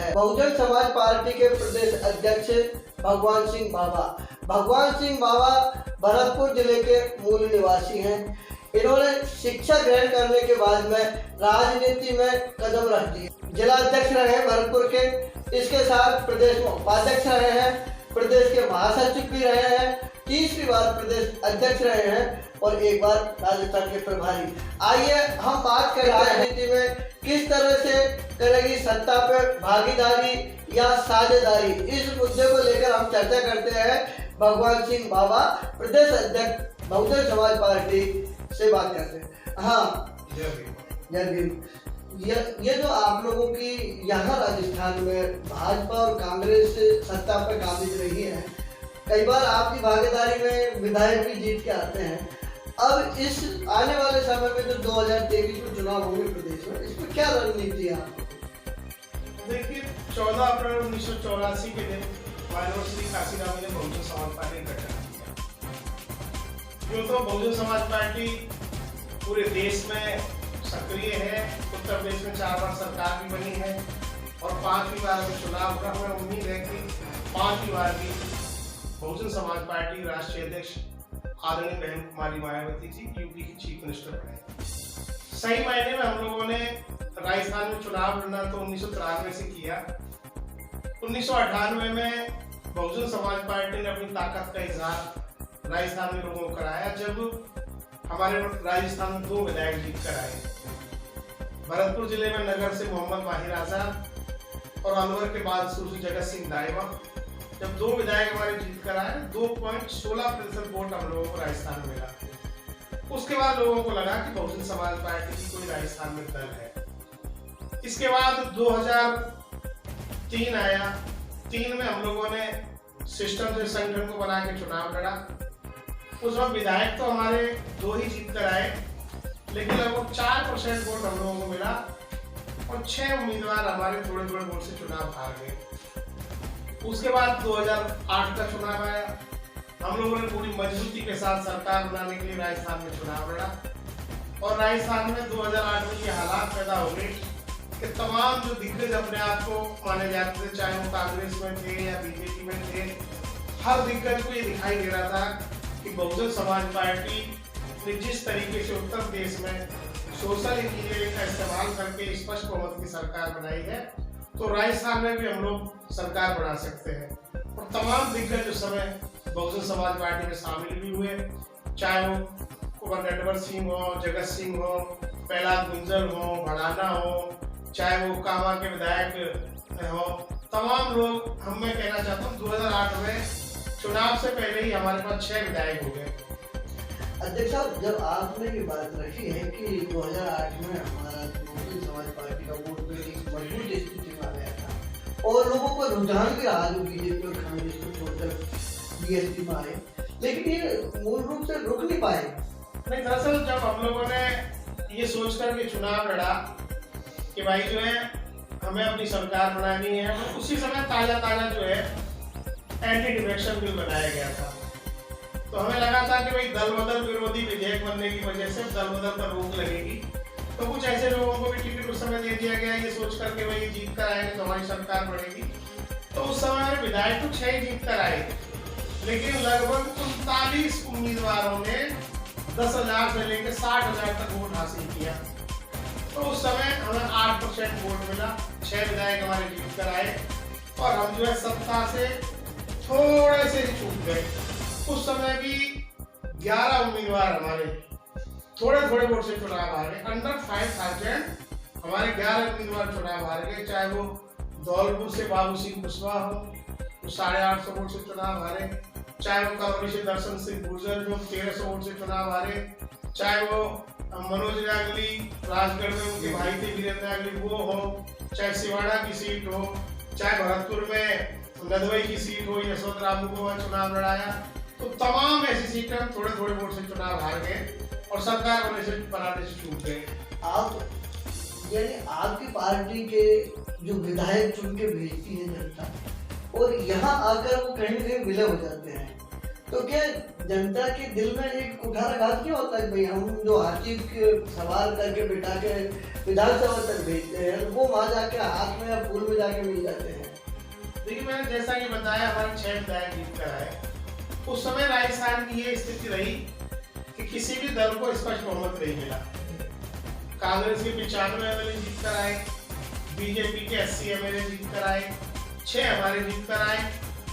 है। बहुजन समाज पार्टी के प्रदेश अध्यक्ष भगवान सिंह बाबा। भगवान सिंह बाबा भरतपुर जिले के मूल निवासी हैं। इन्होंने शिक्षा ग्रहण करने के बाद में राजनीति में कदम रख दिए। जिला अध्यक्ष रहे हैं भरतपुर के, इसके साथ प्रदेश में उपाध्यक्ष रहे हैं, प्रदेश के महासचिव भी रहे हैं, 30वीं बार प्रदेश अध्यक्ष रहे हैं और एक बार राजस्थान के प्रभारी। आइए हम बात करें राजनीति में किस तरह से करेगी सत्ता पे भागीदारी या साझेदारी। इस मुद्दे को लेकर हम चर्चा करते हैं। भगवान सिंह बाबा प्रदेश अध्यक्ष बहुजन समाज पार्टी से बात करते हैं। हाँ, जय भीम। ये जो आप लोगों की यहाँ राजस्थान में भाजपा और कांग्रेस सत्ता पर काबिज रही है, कई बार आपकी भागीदारी में विधायक भी जीत के आते हैं। अब इस आने वाले समय में जो 2023 में चुनाव होंगे प्रदेश में, इसमें क्या रणनीति है आपको? देखिए, 14 अप्रैल 1984 के दिन माननीय श्री काशीराम ने बहुजन समाज पार्टी का गठन किया। यूँ तो बहुजन समाज पार्टी पूरे देश में सक्रिय है। उत्तर प्रदेश में 4 बार सरकार भी बनी है और 5वीं बार में चुनाव हुआ। हमें उम्मीद है कि 5वीं बार भी बहुजन समाज पार्टी राष्ट्रीय अध्यक्ष आदरणीय बहन कुमारी मायावती जी यूपी की चीफ मिनिस्टर बने। सही मायने में हम लोगों ने राजस्थान में चुनाव लड़ना तो 1993 से किया। 1998 में बहुजन समाज पार्टी ने अपनी ताकत का इजहार राजस्थान में लोगों को कराया, जब हमारे राजस्थान में 2 विधायक जीत कर आए। भरतपुर जिले में नगर से मोहम्मद माहिर आजाद और अलवर के बाद सूर्य जगत सिंह दाइवा। जब 2 विधायक हमारे जीत कर आए, 2.16% वोट हम लोगों को राजस्थान में मिला। उसके बाद लोगों को लगा कि बहुजन समाज पार्टी की कोई राजस्थान में दल है। इसके बाद 2003 आया। 3 में हम लोगों ने सिस्टम से संगठन को बना के चुनाव लड़ा। उस वक्त विधायक तो हमारे 2 ही जीत कर आए, लेकिन लगभग 4% वोट हम लोगों को मिला और 6 उम्मीदवार हमारे थोड़े थोड़े वोट से चुनाव हार गए। उसके बाद 2008 का चुनाव आया। हम लोगों ने पूरी मजबूती के साथ सरकार बनाने के लिए राजस्थान में चुनाव लड़ा और राजस्थान में 2008 में ये हालात पैदा हो गए कि तमाम जो दिग्गज अपने आप को माने जाते थे, चाहे वो कांग्रेस में थे या बीजेपी में थे, हर दिग्गज को ये दिखाई दे रहा था कि बहुजन समाज पार्टी ने जिस तरीके से उत्तर प्रदेश में सोशल इंजीनियरिंग का इस्तेमाल करके स्पष्ट बहुमत की सरकार बनाई है, तो राजस्थान में भी हम लोग सरकार बना सकते हैं। और तमाम दिग्गज उस समय बहुजन समाज पार्टी में शामिल भी हुए, चाहे वो कुंवर नटवर सिंह हो, जगत सिंह हो, प्रहलाद गुंजर हो, भड़ाना हो, चाहे वो कामा के विधायक हो, तमाम लोग। हम मैं कहना चाहता हूँ 2008 में चुनाव से पहले ही हमारे पास 6 विधायक हो गए। अध्यक्ष साहब, जब आपने ये बात रखी है कि 2008 में हमारा बहुजन समाज पार्टी का वोट बैंक एक मजबूत स्थिति में आ गया था और लोगों को रुझान भी रहा जो बीजेपी और कांग्रेस को छोड़कर बीएसपी में आए, लेकिन ये मूल रूप से रुक नहीं पाए। नहीं, दरअसल जब हम लोगों ने ये सोचकर के चुनाव लड़ा कि भाई जो है हमें अपनी सरकार बनानी है, तो उसी समय ताजा जो है एंटी डिफेक्शन बिल बनाया गया था। तो हमें लगा था कि भाई दल बदल विरोधी विधेयक बनने की वजह से दल बदल पर रोक लगेगी, तो कुछ ऐसे लोगों को भी टिकट उस समय दे दिया गया ये सोच करके भाई जीत कर आएंगे तो हमारी सरकार बढ़ेगी। तो उस समय हमारे विधायक तो 6 जीत कर आए, लेकिन लगभग 39 उम्मीदवारों ने 10,000 से लेकर 60,000 तक वोट हासिल किया। तो उस समय हमें 8% वोट मिला, 6 विधायक हमारे जीत कर आए और हम जो है सत्ता से थोड़े से चूक गए। उस समय भी 11 उम्मीदवार हमारे थोड़े वोट से चुनाव हार गए। अंडर 5,000 हमारे 11 उम्मीदवार चुनाव हार गए, चाहे वो धौलपुर से बाबू सिंह कुशवाहा हो, वो 850 वोट से चुनाव हारे, चाहे वो करौली से दर्शन सिंह गुर्जर जो 1300 वोट से चुनाव हारे, चाहे वो मनोज नागली राजगढ़ में उनके भाई थे वीरेंद्र नागली वो हो, चाहे सिवाड़ा की सीट हो, चाहे भरतपुर में नदवई की सीट हो, यशवंत रामू को चुनाव लड़ाया। तो तमाम ऐसी सीटें हम थोड़े वोट से चुनाव हार गए और सरकार बनाने से छूट गए। आप यानी आपकी पार्टी के जो विधायक चुन के भेजती है जनता और यहाँ आकर वो कहीं न कहीं विलय हो जाते हैं, तो क्या जनता के दिल में एक कुठाराघात क्यों होता है भाई, हम जो हाथी के सवार करके बिठा के विधानसभा तक भेजते हैं वो वहां जाके हाथ में या फूल में जाके मिल जाते हैं। देखिए मैंने जैसा कि बताया हमारे 6 विधायक जीत कर आए। उस समय राजस्थान की ये स्थिति रही कि किसी भी दल को स्पष्ट बहुमत नहीं मिला। कांग्रेस के 95 एमएलए जीत कर आए, बीजेपी के 80 एमएलए जीत कर आए, 6 हमारे जीत कर आए,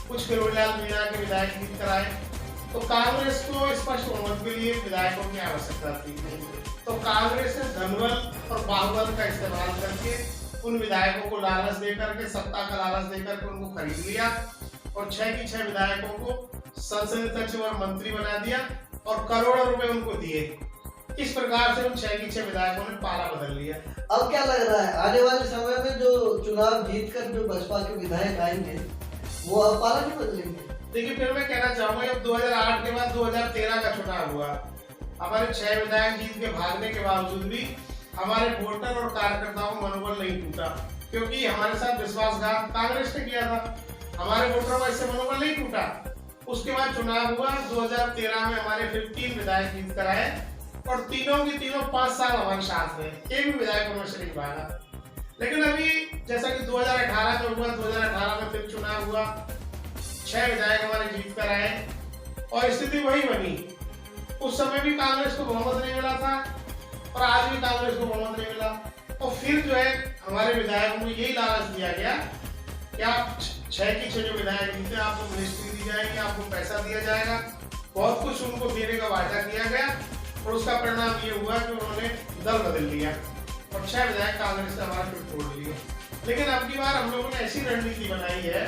कुछ फिरोजलाल मीणा के विधायक जीत कर आए। तो कांग्रेस को स्पष्ट बहुमत के लिए विधायकों की आवश्यकता थी। तो कांग्रेस ने धनबल और बाहुबल का इस्तेमाल करके उन विधायकों को लालच देकर के, सत्ता का लालच देकर के उनको खरीद लिया और 6 की 6 विधायकों को संसदीय सचिव और मंत्री बना दिया और करोड़ों रुपए उनको दिए। इस प्रकार से उन 6 की 6 विधायकों ने पाला बदल लिया। अब क्या लग रहा है आने वाले समय में जो चुनाव जीतकर जो बसपा के विधायक आएंगे वो अब पाला नहीं बदलेंगे? देखिए फिर मैं कहना चाहूंगा, जब 2008 के बाद 2013 का चुनाव हुआ, हमारे 6 विधायक जीत के भागने के बावजूद भी हमारे वोटर और कार्यकर्ताओं का मनोबल नहीं टूटा, क्योंकि हमारे साथ विश्वासघात कांग्रेस ने किया था। हमारे वोटरों का इससे मनोबल नहीं टूटा। उसके बाद चुनाव हुआ 2013 में, हमारे फिर 3 विधायक जीत कर आए और तीनों की तीनों 5 साल हमारे साथ रहे, एक भी विधायक में से नहीं भागा। लेकिन अभी जैसा कि 2018 में हुआ, 2018 में फिर चुनाव हुआ, 6 विधायक हमारे जीत कर आए और स्थिति वही बनी। उस समय भी कांग्रेस को बहुमत नहीं मिला था और आज भी कांग्रेस को बहुमत नहीं मिला। और फिर जो है हमारे विधायकों को यही लालच दिया गया कि आप 6 की 6 जो विधायक जीते आपको मिनिस्ट्री दी जाएगी, आपको पैसा दिया जाएगा, बहुत कुछ उनको देने का वादा किया गया और उसका परिणाम ये हुआ कि उन्होंने दल बदल लिया और 6 विधायक कांग्रेस ने हमारा फिर छोड़ लिए। लेकिन अब की बार हम लोगों ने ऐसी रणनीति बनाई है,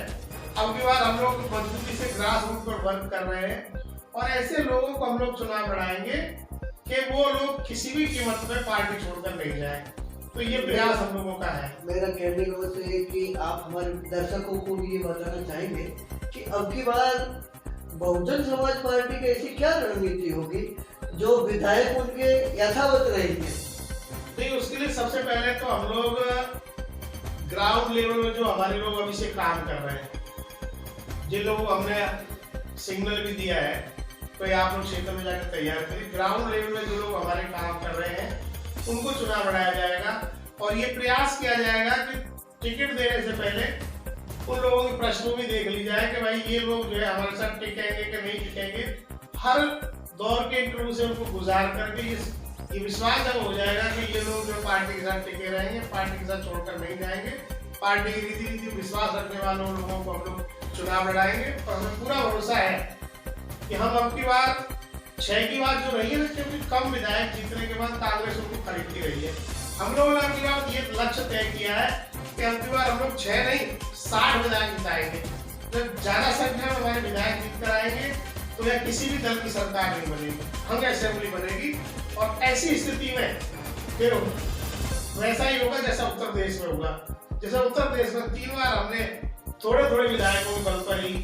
अब की बार हम लोग मजबूती से ग्रास रूट पर वर्क कर रहे हैं और ऐसे लोगों को हम लोग चुनाव लड़ाएंगे कि वो लोग किसी भी कीमत पे पार्टी छोड़कर नहीं जाए। तो ये प्रयास हम लोगों का है। मेरा कहने का मतलब है कि आप हमारे दर्शकों को भी ये बताना चाहेंगे कि अब की बार बहुजन समाज पार्टी की ऐसी क्या रणनीति होगी जो विधायक उनके यथावत रहेंगे? नहीं, उसके लिए सबसे पहले तो हम लोग ग्राउंड लेवल में जो हमारे लोग अभी से काम कर रहे हैं, जिन लोगों को हमने सिग्नल भी दिया है तो आप लोग क्षेत्र में जाकर तैयार करिए। ग्राउंड लेवल में जो लोग हमारे काम कर रहे हैं उनको चुनाव लड़ाया जाएगा और ये प्रयास किया जाएगा कि टिकट देने से पहले उन लोगों के प्रश्नों भी देख ली जाए कि भाई ये लोग जो है हमारे साथ टिकेंगे कि नहीं टिकेंगे। हर दौर के इंटरव्यू से उनको गुजार करके ये विश्वास जब हो जाएगा कि ये लोग जो पार्टी के साथ टिके रहेंगे, पार्टी के साथ छोड़कर नहीं जाएंगे, पार्टी की रीति विश्वास रखने वालों लोगों को हम लोग चुनाव लड़ाएंगे। और हमें पूरा भरोसा है कि हम अब की बार 6 की बात जो रही है ना, क्योंकि कम विधायक जीतने के बाद कांग्रेस उनको खरीदती रही है, हम लोगों ने अब की बार ये लक्ष्य तय किया है कि अब की बार हम लोग 6 नहीं 60 विधायक जिताएंगे। जब ज्यादा संख्या में हमारे विधायक जीत कर आएंगे तो यह किसी भी दल की सरकार नहीं बनेगी, हंग असेंबली बनेगी। और ऐसी स्थिति में फिर वैसा ही होगा जैसा उत्तर प्रदेश में हुआ। जैसा उत्तर प्रदेश में 3 बार हमने थोड़े थोड़े विधायकों के बल पर ही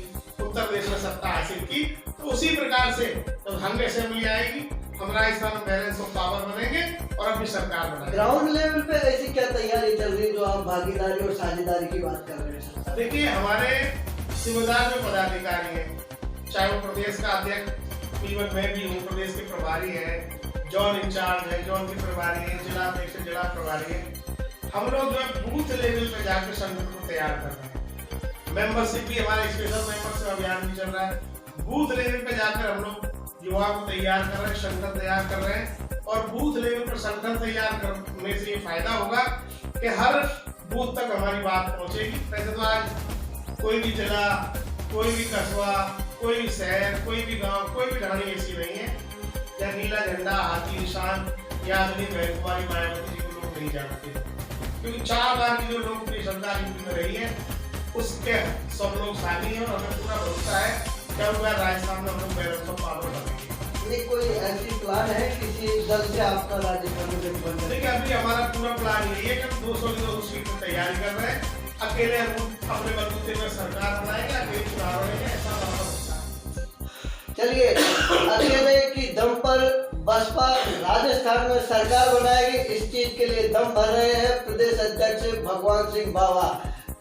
उत्तर प्रदेश में सत्ता हासिल की, तो उसी प्रकार से जब हंग असेंबली आएगी हम राजस्थान में बैलेंस ऑफ पावर बनेंगे और अपनी सरकार बनाएंगे। ग्राउंड लेवल पे ऐसी क्या तैयारी चल रही है जो आप भागीदारी और साझेदारी की बात कर रहे हैं? देखिए हमारे जिम्मेदार जो पदाधिकारी हैं, चाहे वो प्रदेश का अध्यक्ष, इवन मैं भी हूँ, प्रदेश के प्रभारी है, जोन इंचार्ज है, जोन के प्रभारी है, जिला अध्यक्ष, जिला प्रभारी है, हम लोग जो है बूथ लेवल पे जाकर संगठन को तैयार कर रहे हैं। मेंबरशिप भी हमारे स्पेशल मेंबरशिप अभियान भी चल रहा है। बूथ लेवल पे जाकर हम लोग युवा को तैयार कर रहे हैं, संगठन तैयार कर रहे हैं और बूथ लेवल पर संगठन तैयार करने से ये फायदा होगा कि हर बूथ तक हमारी बात पहुंचेगी। वैसे तो आज कोई भी जिला, कोई भी कस्बा, कोई भी शहर, कोई भी गांव, कोई भी ढाणी ऐसी नहीं है या नीला झंडा, हाथी निशान या आधुनिक कुमारी मायावती जी को लोग नहीं जानते, क्योंकि 4 बार की जो लोकप्रिय सरकार यूपी में रही है उसके सब लोग शामिल हैं और हमें पूरा भरोसा है कि अब राजस्थान में हम लोग बैलेंस ऑफ पावर बनेंगे। नहीं कोई ऐसी प्लान है किसी दल से आपका राजस्थान में गठबंधन? देखिए अभी हमारा पूरा प्लान यही है कि हम 200 की 200 सीट की तैयारी कर रहे हैं। अकेले हम अपने बलबूते में सरकार बनाएंगे, अकेले चुनाव लड़ेंगे, ऐसा हमारा होता है। चलिए, अकेले की दम पर बसपा राजस्थान में सरकार बनाएगी, इस चीज के लिए दम भर रहे हैं प्रदेश अध्यक्ष भगवान सिंह बावा।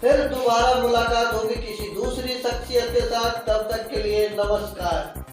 फिर दोबारा मुलाकात होगी किसी दूसरी शख्सियत के साथ, तब तक के लिए नमस्कार।